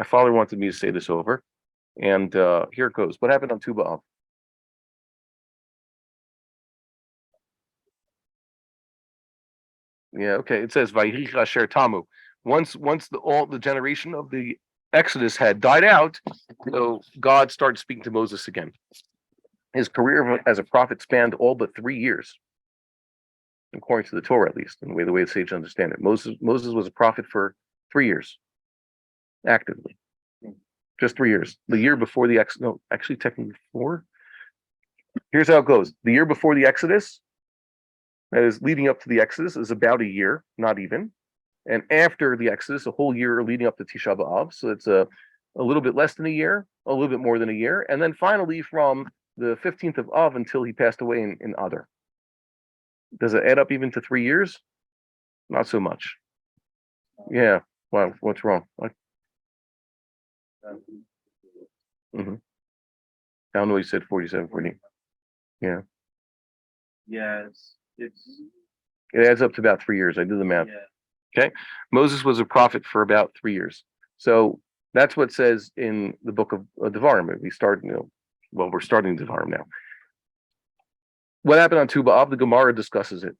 My father wanted me to say this over, and here it goes. What happened on Tu B'Av? Yeah, okay. It says Vayich Asher Tamu. Once all the generation of the Exodus had died out, so God started speaking to Moses again. His career as a prophet spanned all but 3 years, according to the Torah, at least, in the way the sages understand it. Moses was a prophet for 3 years, actively, just 3 years. The year before the Exodus, no, actually, technically 4. Here's how it goes: the year before the Exodus, that is leading up to the Exodus, is about a year, not even. And after the Exodus, a whole year leading up to Tisha B'Av, so it's a little bit less than a year, a little bit more than a year, and then finally from the 15th of Av until he passed away in Adar. Does it add up even to 3 years? Not so much. Yeah. Well, what's wrong? Mm-hmm. I don't know. You said 47, 40. Yeah. Yes, it adds up to about 3 years. I did the math. Yeah. Okay. Moses was a prophet for about 3 years. So that's what it says in the book of Devarim. We're starting Devarim now. What happened on Tu B'Av? The Gemara discusses it.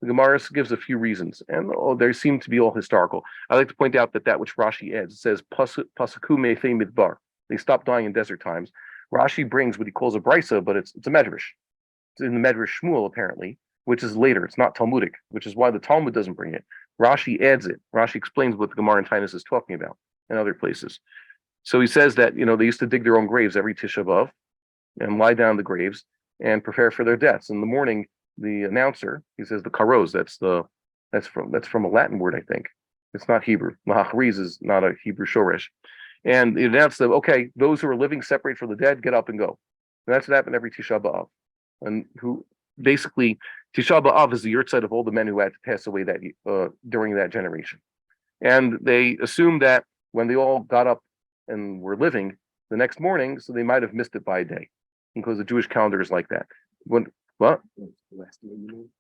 The Gemara gives a few reasons, and they seem to be all historical. I like to point out that which Rashi adds, it says, Pasaku Mefei Midbar. They stopped dying in desert times. Rashi brings what he calls a brisa, but it's a medrash. It's in the Medrash Shmuel, apparently, which is later. It's not Talmudic, which is why the Talmud doesn't bring it. Rashi adds it. Rashi explains what the Gemara in Tainus is talking about in other places. So he says that, they used to dig their own graves every Tisha B'Av and lie down the graves and prepare for their deaths. In the morning, the announcer, he says the karos, that's from a Latin word, I think. It's not Hebrew. Mahachriz is not a Hebrew shoresh. And he announced that, okay, those who are living separate from the dead, get up and go. And that's what happened every Tisha B'Av. And who basically, Tisha B'Av is the yurtzeit of all the men who had to pass away during that generation. And they assumed that when they all got up and were living the next morning, so they might have missed it by a day, because the Jewish calendar is like that. What?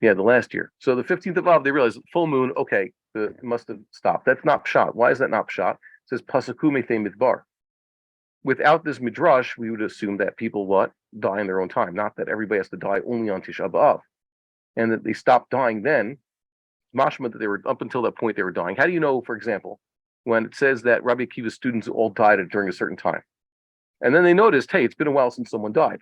Yeah, the last year. So the 15th of Av, they realized full moon. Okay, it must have stopped. That's not pshat. Why is that not pshat? It says pasaku mefei midbar. Without this midrash, we would assume that people die in their own time, not that everybody has to die only on Tisha B'Av, and that they stopped dying then. Mashma that they were up until that point they were dying. How do you know, for example, when it says that Rabbi Akiva's students all died during a certain time, and then they noticed, hey, it's been a while since someone died.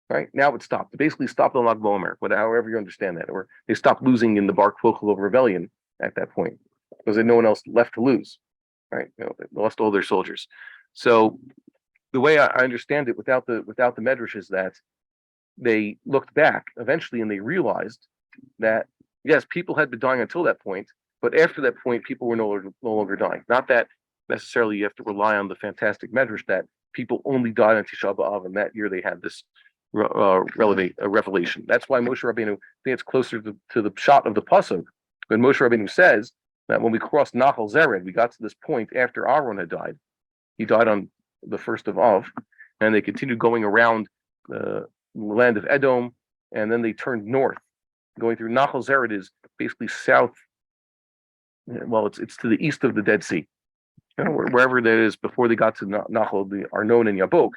Right now, it stopped. It basically stopped on Lag BaOmer, however you understand that, or they stopped losing in the Bar Kokhel rebellion at that point because there no one else left to lose. Right? They lost all their soldiers. So the way I understand it, without the medrash, is that they looked back eventually and they realized that yes, people had been dying until that point, but after that point, people were no longer dying. Not that necessarily you have to rely on the fantastic medrash that people only died on Tisha B'Av, and that year they had this revelation. That's why Moshe Rabbeinu, I think it's closer to the shot of the pasuk when Moshe Rabbeinu says that when we crossed Nachal Zered, we got to this point after Aaron had died. He died on the 1st of Av, and they continued going around the land of Edom, and then they turned north, going through Nachal Zered is basically south. Well, it's to the east of the Dead Sea, wherever that is before they got to Nachal, the Arnon and Yabok.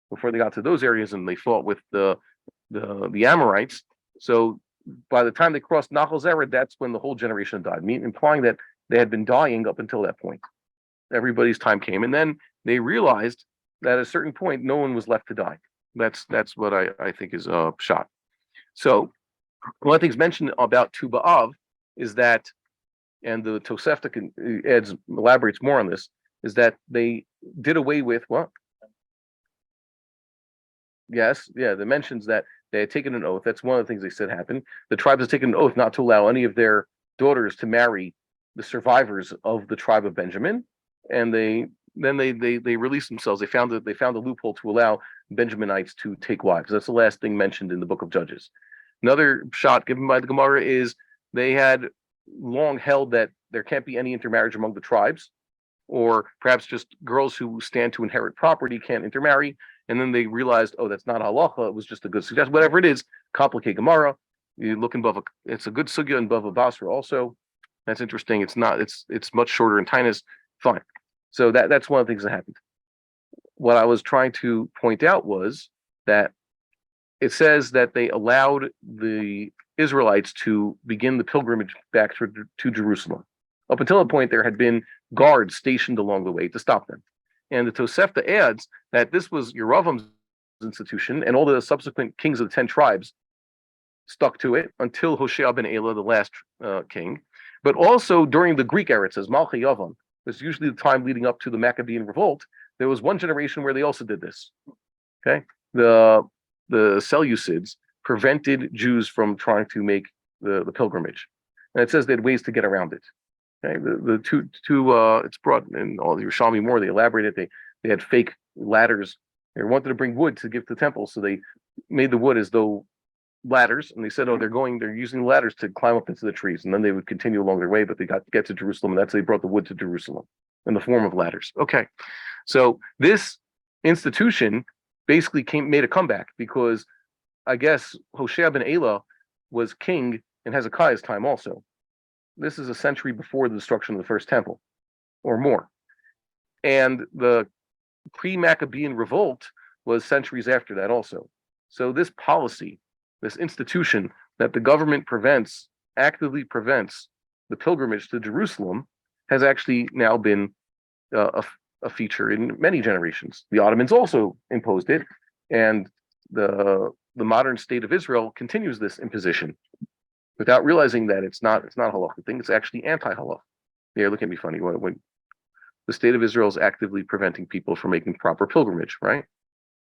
Before they got to those areas, and they fought with the Amorites. So by the time they crossed Nachal Zered, that's when the whole generation died, implying that they had been dying up until that point. Everybody's time came, and then they realized that at a certain point, no one was left to die. That's what I think is a shot. So one of the things mentioned about Tu B'Av is that, and the Tosefta elaborates more on this, is that they did away with what? Yes, yeah, that mentions that they had taken an oath. That's one of the things they said happened. The tribes has taken an oath not to allow any of their daughters to marry the survivors of the tribe of Benjamin, and they released themselves. They found a loophole to allow Benjaminites to take wives. That's the last thing mentioned in the book of Judges. Another shot given by the Gemara is they had long held that there can't be any intermarriage among the tribes, or perhaps just girls who stand to inherit property can't intermarry. And then they realized, oh, that's not halacha. It was just a good suggestion. Whatever it is, complicate Gemara. You look in Bava. It's a good sugya in Bava Basra also. That's interesting. It's not. It's much shorter in Tainus. Fine. So that's one of the things that happened. What I was trying to point out was that it says that they allowed the Israelites to begin the pilgrimage back to Jerusalem. Up until a point, there had been guards stationed along the way to stop them. And the Tosefta adds that this was Yeravam's institution, and all the subsequent kings of the 10 tribes stuck to it until Hoshea ben Elah, the last king. But also during the Greek era, it says Malchi Yavam. It's usually the time leading up to the Maccabean revolt. There was one generation where they also did this. Okay, the Seleucids prevented Jews from trying to make the pilgrimage, and it says they had ways to get around it. Okay, the two it's brought in all the Yerushalmi more. They elaborated. They had fake ladders. They wanted to bring wood to give to the temple, so they made the wood as though ladders, and they said, "Oh, they're using ladders to climb up into the trees," and then they would continue along their way. But they got to get to Jerusalem, and that's how they brought the wood to Jerusalem in the form of ladders. Okay, so this institution basically made a comeback because I guess Hoshea ben Elah was king in Hezekiah's time also. This is a century before the destruction of the first temple, or more. And the pre-Maccabean revolt was centuries after that also. So this policy, this institution that the government actively prevents the pilgrimage to Jerusalem, has actually now been a feature in many generations. The Ottomans also imposed it, and the modern state of Israel continues this imposition without realizing that it's not a halachic thing. It's actually anti-halach. Yeah, look at me funny when the state of Israel is actively preventing people from making proper pilgrimage, right?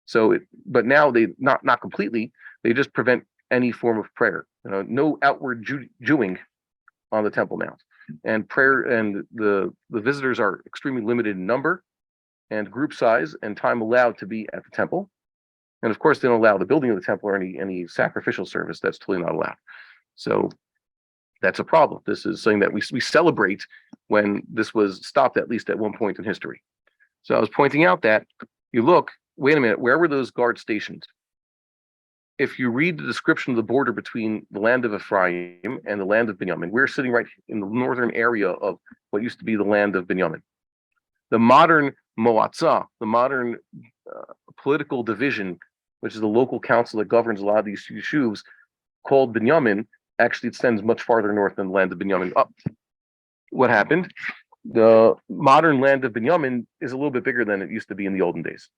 So, but now they not completely. They just prevent any form of prayer. No outward Jewing on the Temple Mount, and prayer and the visitors are extremely limited in number, and group size, and time allowed to be at the temple. And of course, they don't allow the building of the temple or any sacrificial service. That's totally not allowed. So that's a problem. This is something that we celebrate when this was stopped, at least at one point in history. So I was pointing out that you look, wait a minute, where were those guards stationed? If you read the description of the border between the land of Ephraim and the land of Binyamin, we're sitting right in the northern area of what used to be the land of Binyamin. The modern Moatzah, the modern political division, which is the local council that governs a lot of these yeshuvs, called Binyamin, actually extends much farther north than the land of Binyamin up. What happened? The modern land of Binyamin is a little bit bigger than it used to be in the olden days,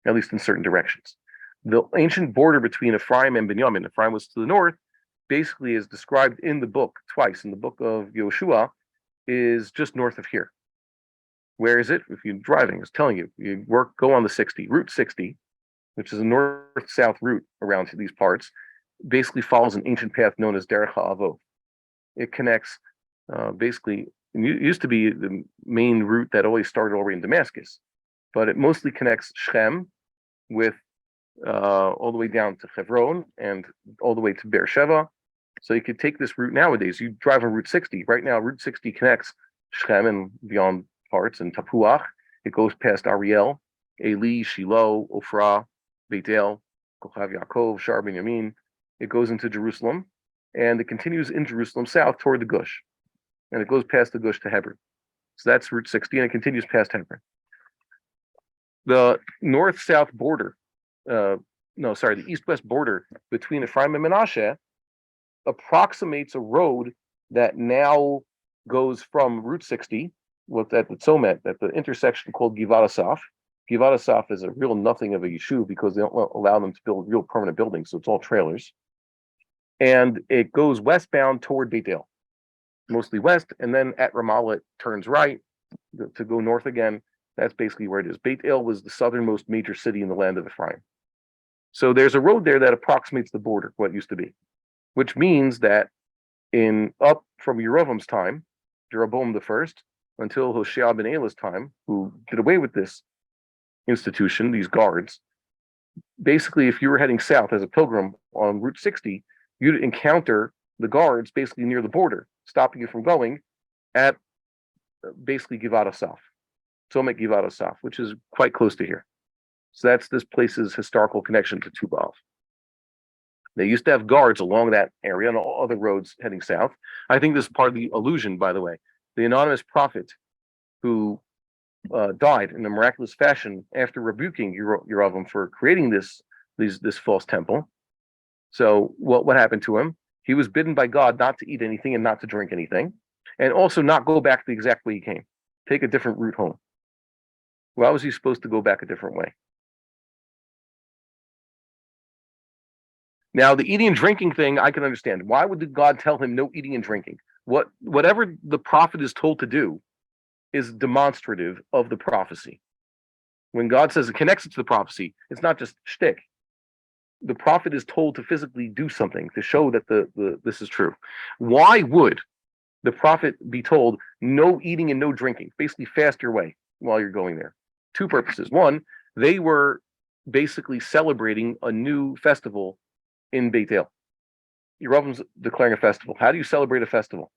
at least in certain directions. The ancient border between Ephraim and Binyamin, Ephraim was to the north, basically is described in the book twice. In the book of Yoshua, is just north of here. Where is it? If you're driving, I was telling you, go on the Route 60, which is a north-south route around to these parts, basically follows an ancient path known as Derech HaAvot. It connects, basically, it used to be the main route that always started all the way in Damascus, but it mostly connects Shechem with all the way down to Hebron and all the way to Beersheba. So you could take this route nowadays. You drive on Route 60. Right now, Route 60 connects Shechem and beyond parts and Tapuach. It goes past Ariel, Eli, Shilo, Ophrah, Beit El, Kochav Yaakov, Shar Binyamin. It goes into Jerusalem, and it continues in Jerusalem south toward the Gush. And it goes past the Gush to Hebron. So that's Route 60, and it continues past Hebron. The north-south border, the east-west border between Ephraim and Menashe approximates a road that now goes from Route 60, at the Tzomet, at the intersection called Givat Asaf. Givat Asaf is a real nothing of a yeshuv because they don't allow them to build real permanent buildings, so it's all trailers. And it goes westbound toward Beit El, mostly west, and then at Ramallah it turns right to go north again. That's basically where it is. Beit El was the southernmost major city in the land of Ephraim. So there's a road there that approximates the border, what used to be, which means that up from Yerovam's time, Jeroboam the first, until Hoshea ben Elah's time, who did away with this institution, these guards, basically if you were heading south as a pilgrim on Route 60, you'd encounter the guards basically near the border, stopping you from going at basically Givat Asaf, Tzomet Givat Asaf, which is quite close to here. So that's this place's historical connection to Tubal. They used to have guards along that area and all other roads heading south. I think this is part of the illusion, by the way. The anonymous prophet who died in a miraculous fashion after rebuking Yeravim for creating this false temple. So what happened to him? He was bidden by God not to eat anything and not to drink anything, and also not go back the exact way he came. Take a different route home. Why was he supposed to go back a different way? Now, the eating and drinking thing, I can understand. Why would God tell him no eating and drinking? Whatever the prophet is told to do is demonstrative of the prophecy. When God says it connects it to the prophecy, it's not just shtick. The prophet is told to physically do something to show that this is true. Why would the prophet be told no eating and no drinking? Basically, fast your way while you're going there. Two purposes. One, they were basically celebrating a new festival in Beit El. Yeravim's declaring a festival. How do you celebrate a festival?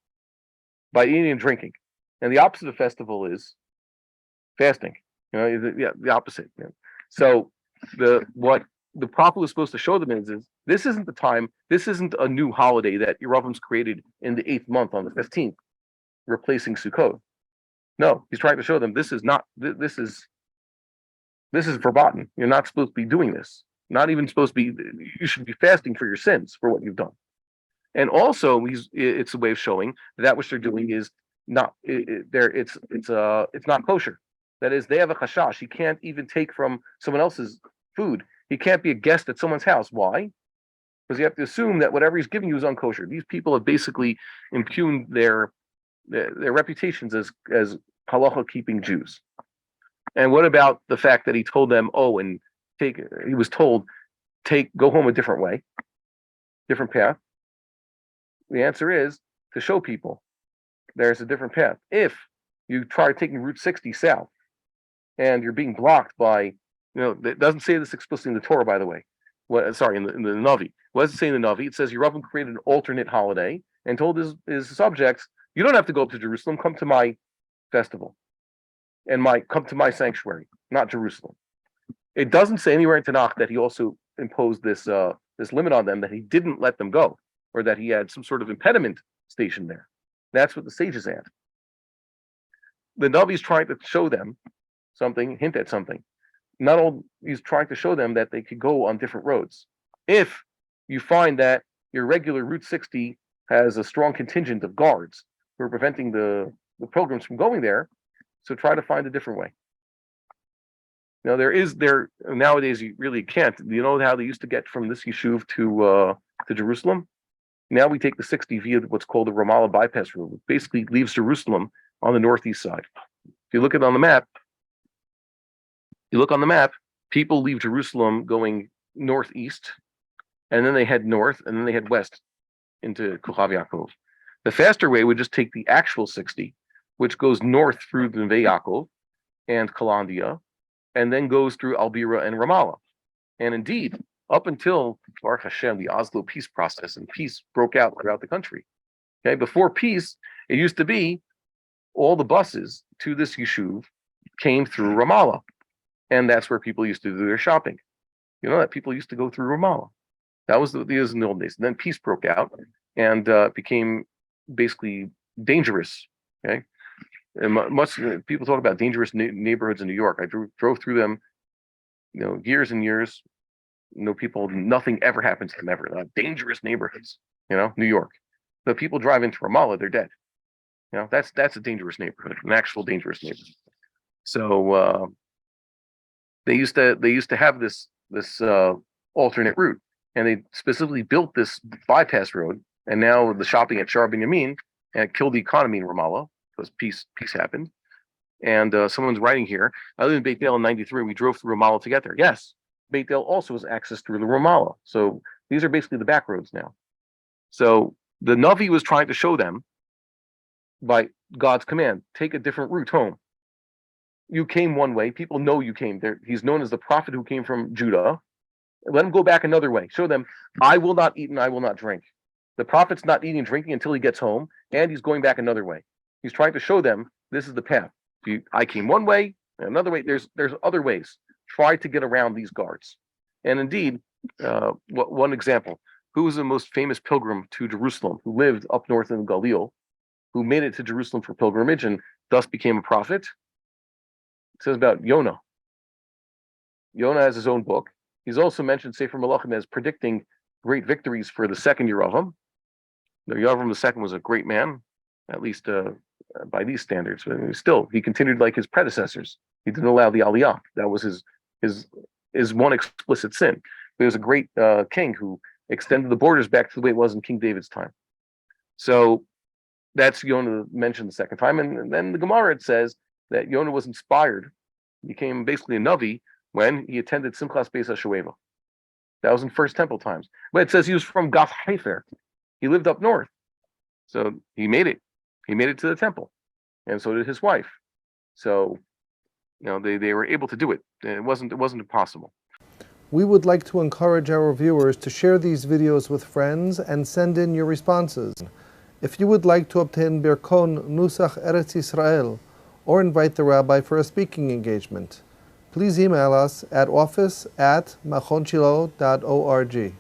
By eating and drinking. And the opposite of festival is fasting. The opposite. So what the prophet was supposed to show them is this isn't the time. This isn't a new holiday that Yeravim's created in the 8th month on the 15th, replacing Sukkot. No, he's trying to show them this is not. This is verboten. You're not supposed to be doing this. Not even supposed to be. You should be fasting for your sins for what you've done. And also, it's a way of showing that which they're doing is not. It's not kosher. That is, they have a chashash. He can't even take from someone else's food. He can't be a guest at someone's house. Why? Because you have to assume that whatever he's giving you is unkosher. These people have basically impugned their reputations as halacha keeping Jews. And what about the fact that he told them, he was told, go home a different way, different path? The answer is to show people there's a different path. If you try taking Route 60 south and you're being blocked by, it doesn't say this explicitly in the Torah, by the way. In the Navi. What does it say in the Navi? It says Yeravim created an alternate holiday and told his subjects, you don't have to go up to Jerusalem, come to my festival and come to my sanctuary, not Jerusalem. It doesn't say anywhere in Tanakh that he also imposed this limit on them, that he didn't let them go, or that he had some sort of impediment stationed there. That's what the sages add. The Navi is trying to show them something, hint at something. He's trying to show them that they could go on different roads. If you find that your regular Route 60 has a strong contingent of guards who are preventing the pilgrims from going there, so try to find a different way. Now nowadays you really can't. You know how they used to get from this yeshuv to Jerusalem? Now we take the 60 via what's called the Ramallah bypass route, which basically leaves Jerusalem on the northeast side. If you look on the map, people leave Jerusalem going northeast, and then they head north, and then they head west into Kochav Yaakov. The faster way would just take the actual 60, which goes north through the Neve Yaakov and Kalandia, and then goes through Albira and Ramallah. And indeed, up until Baruch Hashem, the Oslo peace process, and peace broke out throughout the country. Okay, before peace, it used to be all the buses to this yeshuv came through Ramallah, and that's where people used to do their shopping. You know that people used to go through Ramallah. That was in the old days. And then peace broke out, and became basically dangerous. Okay, and much people talk about dangerous neighborhoods in New York. I drove through them, years and years. People, nothing ever happens to them ever. Dangerous neighborhoods, New York. But people drive into Ramallah, they're dead. That's a dangerous neighborhood, an actual dangerous neighborhood. So they used to have this alternate route, and they specifically built this bypass road. And now the shopping at Shar Binyamin, and it killed the economy in Ramallah because peace happened. And someone's writing here. I lived in Beit El in '93. We drove through Ramallah to get there. Yes, Beit El also has access through the Ramallah. So these are basically the back roads now. So the Navi was trying to show them, by God's command, take a different route home. You came one way. People know you came there. He's known as the prophet who came from Judah. Let him go back another way. Show them, I will not eat and I will not drink. The prophet's not eating and drinking until he gets home, and he's going back another way. He's trying to show them this is the path. I came one way, and another way. There's other ways. Try to get around these guards. And indeed, one example: who was the most famous pilgrim to Jerusalem, who lived up north in Galil, who made it to Jerusalem for pilgrimage and thus became a prophet? says about Yonah. Yonah has his own book. He's also mentioned Sefer Malachim as predicting great victories for the second Yerovam. Now, Yerovam II was a great man, at least by these standards. But still, he continued like his predecessors. He didn't allow the Aliyah. That was his one explicit sin. But he was a great king who extended the borders back to the way it was in King David's time. So that's Yonah mentioned the second time. And then the Gemara, it says that Yonah was inspired, became basically a Navi when he attended Simchas Beis HaShoeva. That was in First Temple times. But it says he was from Gath Hefer. He lived up north. So he made it. He made it to the temple. And so did his wife. So, they were able to do it. It wasn't impossible. We would like to encourage our viewers to share these videos with friends and send in your responses. If you would like to obtain Birkon Nusach Eretz Yisrael or invite the rabbi for a speaking engagement, please email us at office@machonshilo.org.